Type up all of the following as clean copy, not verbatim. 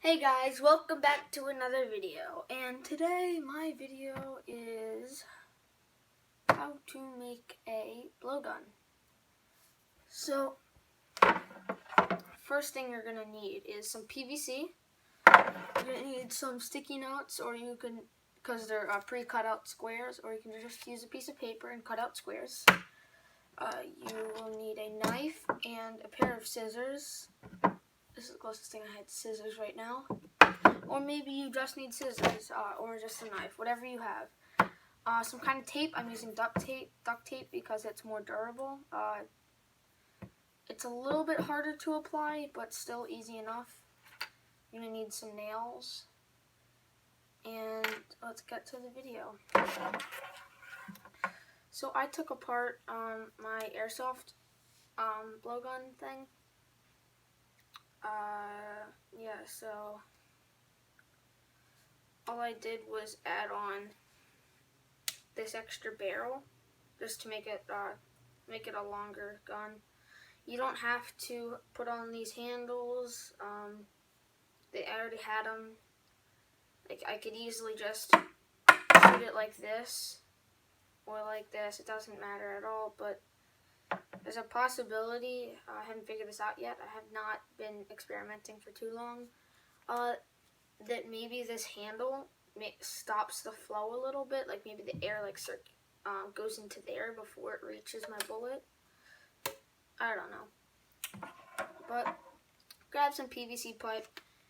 Hey guys, welcome back to another video, and today my video is how to make a blowgun. So, first thing you're going to need is some PVC. You're going to need some sticky notes, or you can, because they're pre-cut out squares, or you can just use a piece of paper and cut out squares. You will need a knife and a pair of scissors. This is the closest thing I had to scissors right now. Or maybe you just need scissors, or just a knife, whatever you have. Some kind of tape. I'm using duct tape because it's more durable. It's a little bit harder to apply, but still easy enough. You're going to need some nails. And let's get to the video. So I took apart my airsoft blowgun thing. So all I did was add on this extra barrel just to make it a longer gun. You don't have to put on these handles. I already had them. Like, I could easily just shoot it like this or like this. It doesn't matter at all, but there's a possibility. I haven't figured this out yet. I have not been experimenting for too long. That maybe this handle stops the flow a little bit. Like maybe the air goes into there before it reaches my bullet. I don't know. But grab some PVC pipe,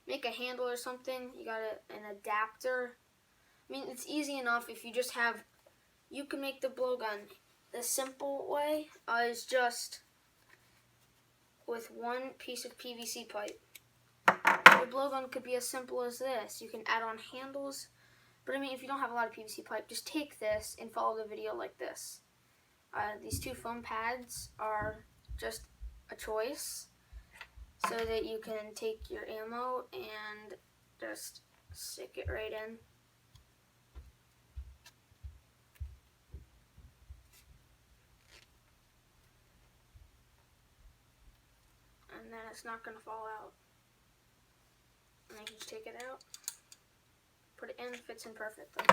make a handle or something. You got an adapter. I mean, it's easy enough if you just have. You can make the blowgun. The simple way is just with one piece of PVC pipe. The blowgun could be as simple as this. You can add on handles, but I mean, if you don't have a lot of PVC pipe, just take this and follow the video like this. These two foam pads are just a choice, so that you can take your ammo and just stick it right in. And then it's not going to fall out. And then you just take it out, put it in, fits in perfectly.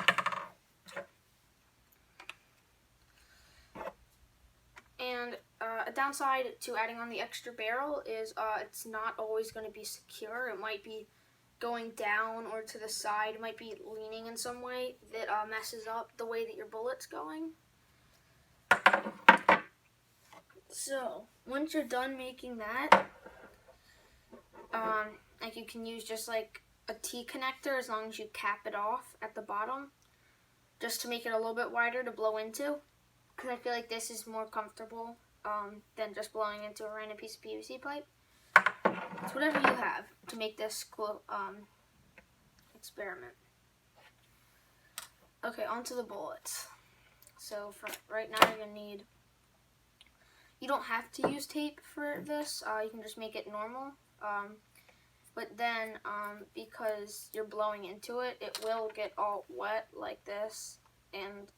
And a downside to adding on the extra barrel is it's not always going to be secure. It might be going down or to the side. It might be leaning in some way that messes up the way that your bullet's going. So once you're done making that, like you can use just like a T connector as long as you cap it off at the bottom, just to make it a little bit wider to blow into. Because I feel like this is more comfortable than just blowing into a random piece of PVC pipe. It's whatever you have to make this cool experiment. Okay, onto the bullets. So for right now, you're gonna need. You don't have to use tape for this. You can just make it normal. But then, because you're blowing into it, it will get all wet like this and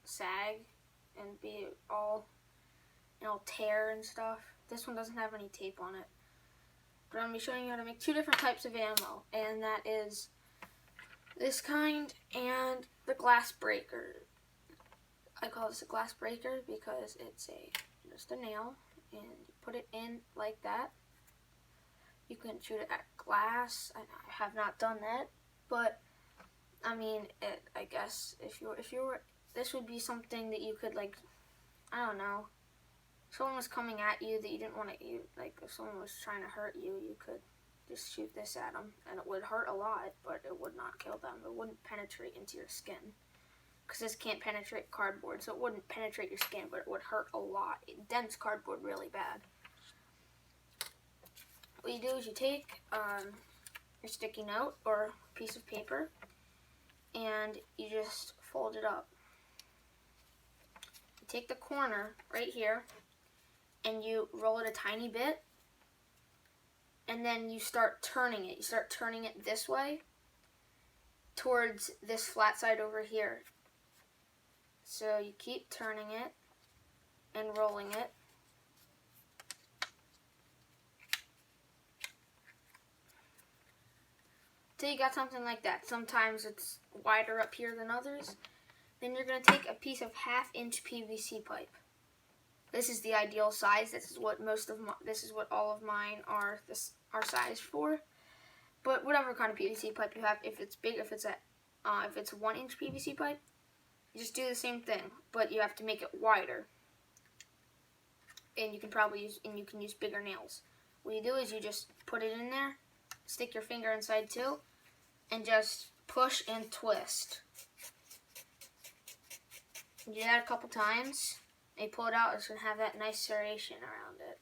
sag and be all, tear and stuff. This one doesn't have any tape on it. But I'm going to be showing you how to make two different types of ammo, and that is this kind and the glass breaker. I call this a glass breaker because it's just a nail, and you put it in like that. You can shoot it at glass. I have not done that, but I mean, I guess if you were, this would be something that you could, like, I don't know, if someone was coming at you that you didn't want to, if someone was trying to hurt you, you could just shoot this at them, and it would hurt a lot, but it would not kill them. It wouldn't penetrate into your skin, because this can't penetrate cardboard, so it wouldn't penetrate your skin, but it would hurt a lot. It dents cardboard really bad. What you do is you take your sticky note or piece of paper, and you just fold it up. You take the corner right here, and you roll it a tiny bit, and then you start turning it. You start turning it this way towards this flat side over here. So you keep turning it and rolling it. till you got something like that. Sometimes it's wider up here than others. Then you're going to take a piece of 1/2-inch PVC pipe. This is the ideal size. This is what all of mine are sized for. But whatever kind of PVC pipe you have, if it's big, if it's 1-inch PVC pipe, you just do the same thing, but you have to make it wider. And you can use bigger nails. What you do is you just put it in there, stick your finger inside too, and just push and twist. You do that a couple times, and you pull it out, it's going to have that nice serration around it.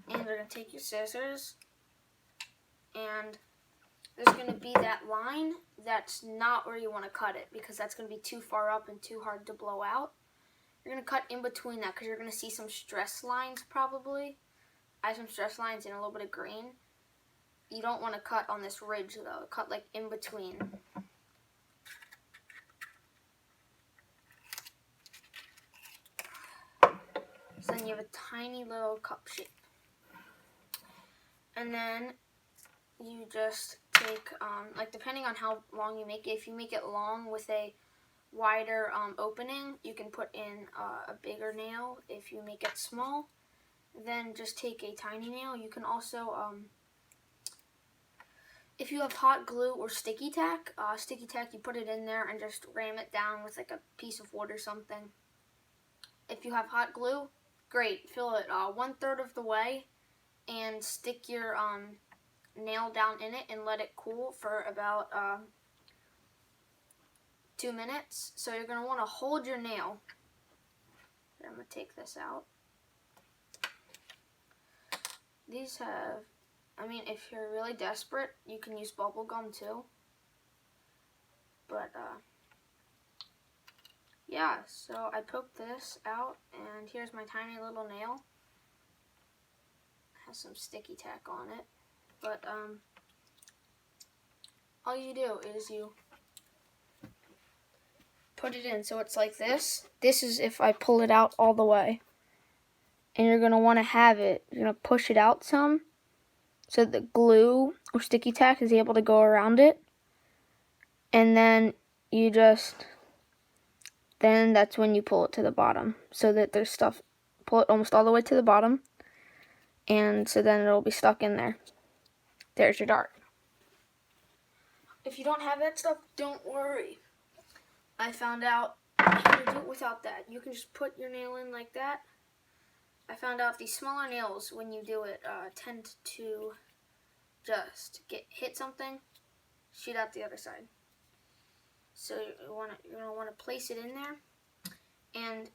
And you're going to take your scissors, and there's going to be that line that's not where you want to cut it, because that's going to be too far up and too hard to blow out. You're going to cut in between that, because you're going to see some stress lines probably. I have some stress lines and a little bit of green. You don't want to cut on this ridge though. Cut like in between. So then you have a tiny little cup shape. And then you just take, like depending on how long you make it, if you make it long with a wider opening, you can put in a bigger nail. If you make it small, then just take a tiny nail. You can also, if you have hot glue or sticky tack, you put it in there and just ram it down with like a piece of wood or something. If you have hot glue, great. Fill it 1/3 of the way and stick your nail down in it and let it cool for about 2 minutes. So you're going to want to hold your nail. Here, I'm going to take this out. These have, if you're really desperate, you can use bubble gum too. But, yeah, so I poked this out, and here's my tiny little nail. It has some sticky tack on it. But, all you do is you put it in. So it's like this. This is if I pull it out all the way. And you're going to want to have it, you're going to push it out some so the glue or sticky tack is able to go around it. And then you then that's when you pull it to the bottom so that there's stuff, pull it almost all the way to the bottom. And so then it'll be stuck in there. There's your dart. If you don't have that stuff, don't worry. I found out how to do it without that. You can just put your nail in like that. I found out these smaller nails, when you do it, tend to just hit something, shoot out the other side. So you're gonna want to place it in there, and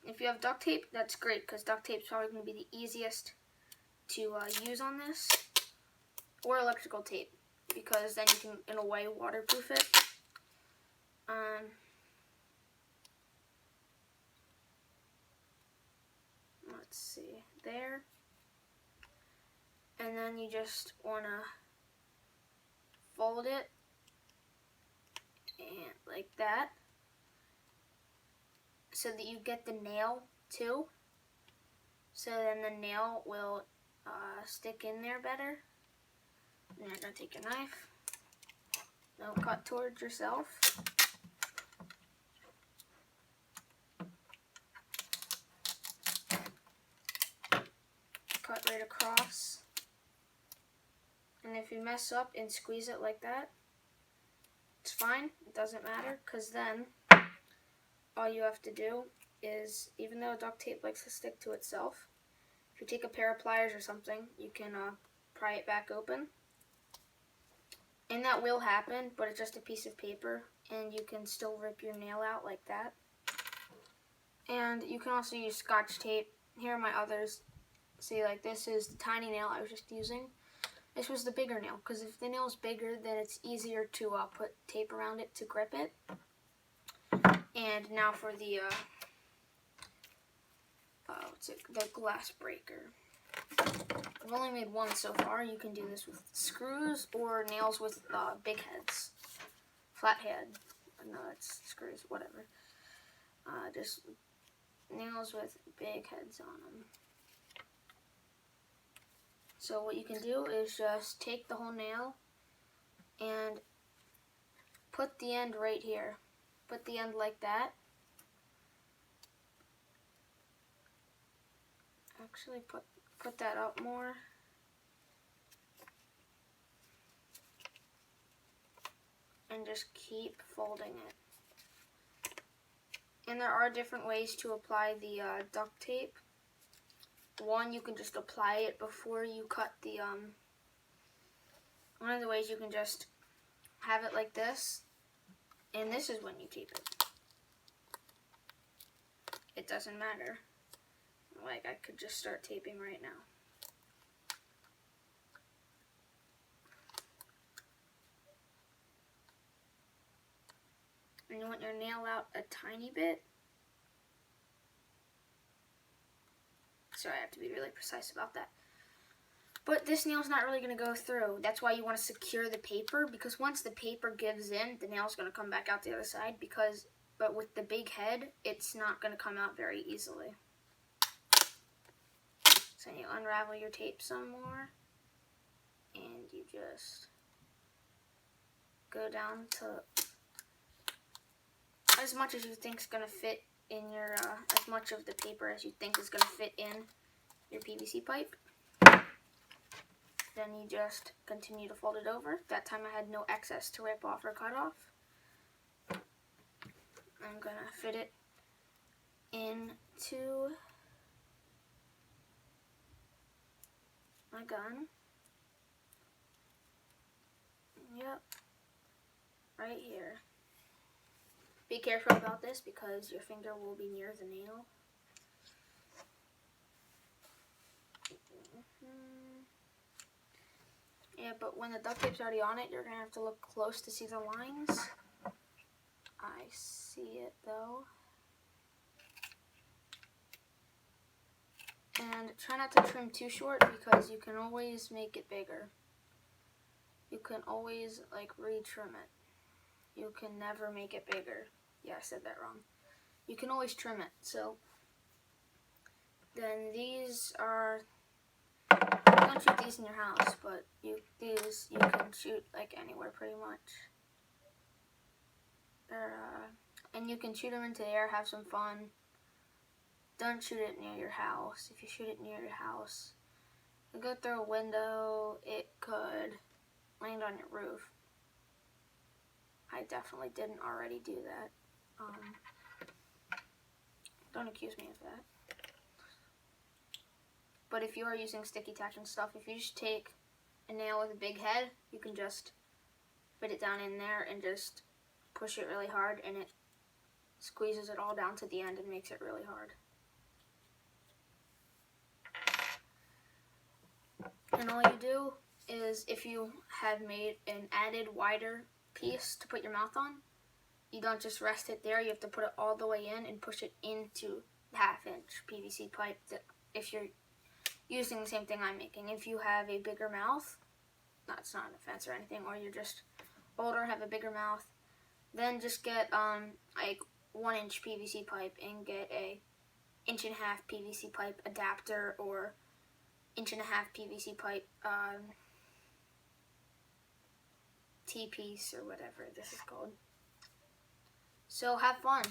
if you have duct tape, that's great because duct tape is probably going to be the easiest to use on this, or electrical tape, because then you can, in a way, waterproof it. Let's see, there. And then you just want to fold it and like that so that you get the nail too. So then the nail will stick in there better. And you're going to take your knife. Don't cut towards yourself. Cut right across. And if you mess up and squeeze it like that, it's fine. It doesn't matter, because then all you have to do is, even though duct tape likes to stick to itself, if you take a pair of pliers or something, you can pry it back open. And that will happen, but it's just a piece of paper, and you can still rip your nail out like that. And you can also use Scotch tape. Here are my others. See, like this is the tiny nail I was just using. This was the bigger nail, because if the nail is bigger, then it's easier to put tape around it to grip it. And now for the the glass breaker. I've only made one so far. You can do this with screws or nails with big heads. Flat head. No, it's screws, whatever. Just nails with big heads on them. So what you can do is just take the whole nail, and put the end right here. Put the end like that. Actually, put that up more. And just keep folding it. And there are different ways to apply the duct tape. One, you can just apply it before you cut the, one of the ways you can just have it like this, and this is when you tape it. It doesn't matter. Like, I could just start taping right now. And you want your nail out a tiny bit. Sorry, I have to be really precise about that. But this nail's not really going to go through. That's why you want to secure the paper, because once the paper gives in, the nail's going to come back out the other side. But with the big head, it's not going to come out very easily. So you unravel your tape some more, and you just go down to as much as you think is going to fit in your, as much of the paper as you think is going to fit in your PVC pipe. Then you just continue to fold it over. That time I had no excess to rip off or cut off. I'm going to fit it into my gun. Yep. Right here. Be careful about this because your finger will be near the nail. Yeah, but when the duct tape's already on it, you're going to have to look close to see the lines. I see it though. And try not to trim too short because you can always make it bigger. You can always like retrim it. You can never make it bigger. Yeah, I said that wrong. You can always trim it. So then these are, don't shoot these in your house, but these you can shoot like anywhere pretty much. And you can shoot them into the air, have some fun. Don't shoot it near your house. If you shoot it near your house, it could go through a window, it could land on your roof. I definitely didn't already do that. Don't accuse me of that. But if you are using sticky tack and stuff, if you just take a nail with a big head, you can just fit it down in there and just push it really hard, and it squeezes it all down to the end and makes it really hard. And all you do is, if you have made an added wider piece to put your mouth on, you don't just rest it there, you have to put it all the way in and push it into the 1/2-inch PVC pipe if you're using the same thing I'm making. If you have a bigger mouth, that's not an offense or anything, or you're just older, have a bigger mouth, then just get like 1-inch PVC pipe and get a 1.5-inch PVC pipe adapter or 1.5-inch PVC pipe T-piece or whatever this is called. So have fun.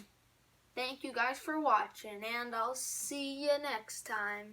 Thank you guys for watching, and I'll see you next time.